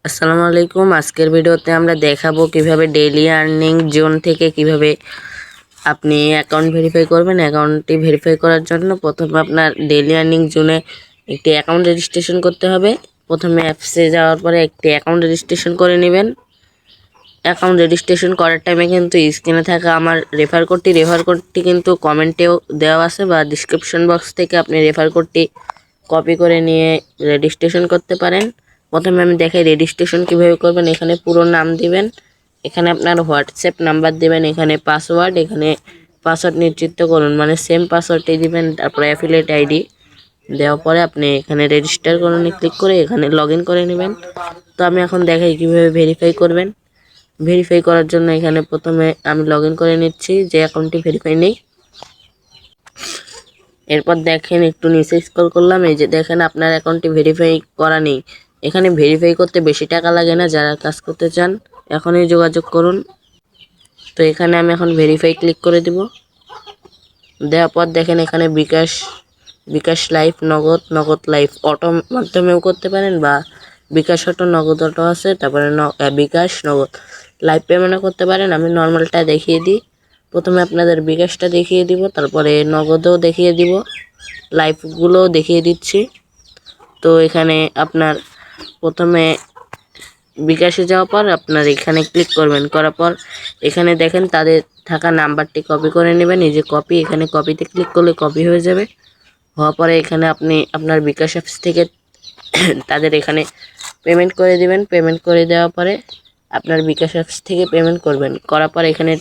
আসসালামু আলাইকুম। আজকের ভিডিওতে আমরা দেখাবো কিভাবে ডেইলি আর্নিং জোন থেকে কিভাবে আপনি অ্যাকাউন্ট ভেরিফাই করবেন। অ্যাকাউন্টটি ভেরিফাই করার জন্য প্রথমে আপনার ডেইলি আর্নিং জোনে একটি অ্যাকাউন্ট রেজিস্ট্রেশন করতে হবে। প্রথমে অ্যাপসে যাওয়ার পরে একটি অ্যাকাউন্ট রেজিস্ট্রেশন করে নেবেন। অ্যাকাউন্ট রেজিস্ট্রেশন করার টাইমে কিন্তু স্ক্রিনে থাকা আমার রেফার কোডটি কিন্তু কমেন্টেও দেওয়া আছে বা ডিসক্রিপশন বক্স থেকে আপনি রেফার কোডটি কপি করে নিয়ে রেজিস্ট্রেশন করতে পারেন। প্রথমে আমি দেখাই রেজিস্ট্রেশন কিভাবে করবেন। এখানে পুরো নাম দিবেন, এখানে আপনার হোয়াটসঅ্যাপ নাম্বার দিবেন, এখানে পাসওয়ার্ড, এখানে পাসওয়ার্ড নিশ্চিত করুন মানে সেম পাসওয়ার্ডটি দিবেন। তারপরে অ্যাফিলিয়েট আইডি দেওয়ার পরে আপনি এখানে রেজিস্টার করুন ক্লিক করে এখানে লগ ইন করে নেবেন। তো আমি এখন দেখাই কিভাবে ভেরিফাই করবেন। ভেরিফাই করার জন্য এখানে প্রথমে আমি লগ ইন করে নিচ্ছি যে অ্যাকাউন্টটি ভেরিফাই নেই। এরপর দেখেন একটু নিচে স্ক্রল করলাম, এই যে দেখেন আপনার অ্যাকাউন্টটি ভেরিফাই করা নেই। এখানে ভেরিফাই করতে বেশি টাকা লাগে না, যারা কাজ করতে চান এখনই যোগাযোগ করুন। তো এখানে আমি এখন ভেরিফাই ক্লিক করে দিব। দেওয়ার পর দেখেন এখানে বিকাশ লাইফ, নগদ লাইফ অটো মাধ্যমেও করতে পারেন বা বিকাশ অটো, নগদ অটো আছে, তারপরে বিকাশ নগদ লাইভ পেমেন্টও করতে পারেন। আমি নর্মালটা দেখিয়ে দিই। প্রথমে আপনাদের বিকাশটা দেখিয়ে দিব, তারপরে নগদও দেখিয়ে দিব, লাইভগুলোও দেখিয়ে দিচ্ছি। তো এখানে আপনার প্রথমে বিকাশে যাওয়ার পর আপনার এখানে ক্লিক করবেন, করার পর এখানে দেখেন তাদের থাকা নাম্বারটি কপি করে নেবেন। এই যে কপি, এখানে কপিতে ক্লিক করলে কপি হয়ে যাবে। হওয়ার পরে এখানে আপনি আপনার বিকাশ অ্যাপস থেকে তাদের এখানে পেমেন্ট করে দিবেন। পেমেন্ট করে দেওয়ার পরে আপনার বিকাশ অ্যাপস থেকে পেমেন্ট করবেন। করার পর এখানে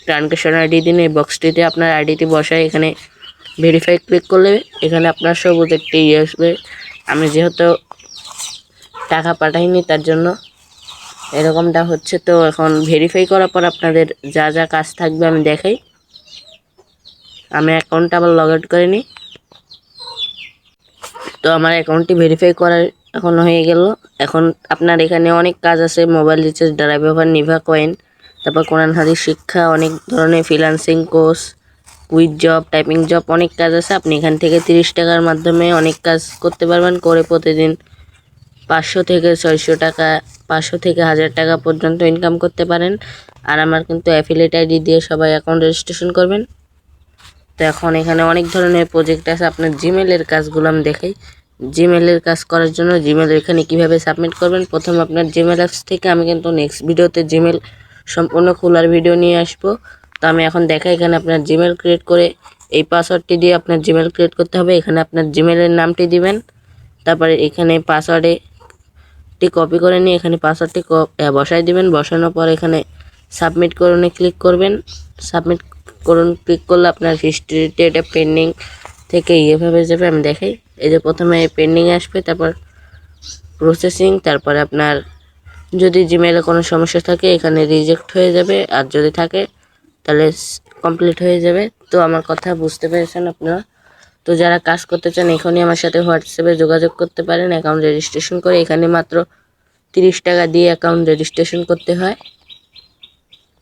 ট্রানজ্যাকশন আইডি দিন, এই বক্সটিতে আপনার আইডিটি বসায় এখানে ভেরিফাই ক্লিক করলে এখানে আপনার সবুজ একটি আসবে। আমি যেহেতু টাকা পাঠাইনি তার জন্য এরকমটা হচ্ছে। তো এখন ভেরিফাই করার পর আপনাদের যা যা কাজ থাকবে আমি দেখাই। আমি অ্যাকাউন্টটা আবার লগ আউট করে নিই। তো আমার অ্যাকাউন্টটি ভেরিফাই করার এখন হয়ে গেল। এখন আপনার এখানে অনেক কাজ আছে, মোবাইল রিচার্জ, ড্রাইভ ওভার, নিভা কয়েন, তারপর কোরআন হাদিস শিক্ষা, অনেক ধরনের freelancing course, quiz job, typing job, অনেক কাজ আছে। আপনি এখান থেকে 30 টাকার মাধ্যমে অনেক কাজ করতে পারবেন। করে প্রতিদিন 500 থেকে 600 টাকা, 500 থেকে 1000 টাকা পর্যন্ত ইনকাম করতে পারেন। আর আমার কিন্তু অ্যাফিলিয়েট আইডি দিয়ে সবাই অ্যাকাউন্ট রেজিস্ট্রেশন করবেন। তো এখন এখানে অনেক ধরনের প্রজেক্ট আছে। আপনার জিমেলের কাজগুলো আমি দেখাই। জিমেলের কাজ করার জন্য জিমেল এখানে কিভাবে সাবমিট করবেন, প্রথমে আপনার জিমেল অ্যাপস থেকে, আমি কিন্তু নেক্সট ভিডিওতে জিমেল সম্পূর্ণ খোলার ভিডিও নিয়ে আসবো। তো আমি এখন দেখাই, এখানে আপনার জিমেল ক্রিয়েট করে এই পাসওয়ার্ডটি দিয়ে আপনার জিমেল ক্রিয়েট করতে হবে। এখানে আপনার জিমেলের নামটি দিবেন, তারপরে এখানে পাসওয়ার্ডটি কপি করে নিয়ে এখানে পাসওয়ার্ডটি বসাই দিবেন। বসানোর পর এখানে সাবমিট করুনে ক্লিক করবেন। সাবমিট করুন ক্লিক করলে আপনার হিস্ট্রিতে এটা পেন্ডিং থেকে এভাবে যাবে। আমি দেখাই, এই যে প্রথমে পেন্ডিং আসবে, তারপর প্রসেসিং, তারপরে আপনার যদি জিমেলে কোনো সমস্যা থাকে এখানে রিজেক্ট হয়ে যাবে, আর যদি থাকে তাহলে কমপ্লিট হয়ে যাবে। তো আমার কথা বুঝতে পেরেছেন আপনারা। তো যারা কাজ করতে চান এখনই আমার সাথে হোয়াটসঅ্যাপে যোগাযোগ করতে পারেন অ্যাকাউন্ট রেজিস্ট্রেশন করে। এখানে মাত্র 30 টাকা দিয়ে অ্যাকাউন্ট রেজিস্ট্রেশন করতে হয়।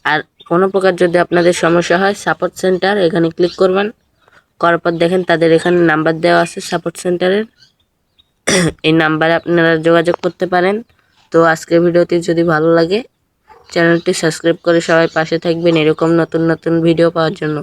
আর কোনো প্রকার যদি আপনাদের সমস্যা হয় সাপোর্ট সেন্টার, এখানে ক্লিক করবেন। করার পর দেখেন তাদের এখানে নাম্বার দেওয়া আছে সাপোর্ট সেন্টারের, এই নাম্বারে আপনারা যোগাযোগ করতে পারেন। তো আজকের ভিডিওটি যদি ভালো লাগে চ্যানেলটি সাবস্ক্রাইব করে সবাই পাশে থাকবেন এরকম নতুন নতুন ভিডিও পাওয়ার জন্য।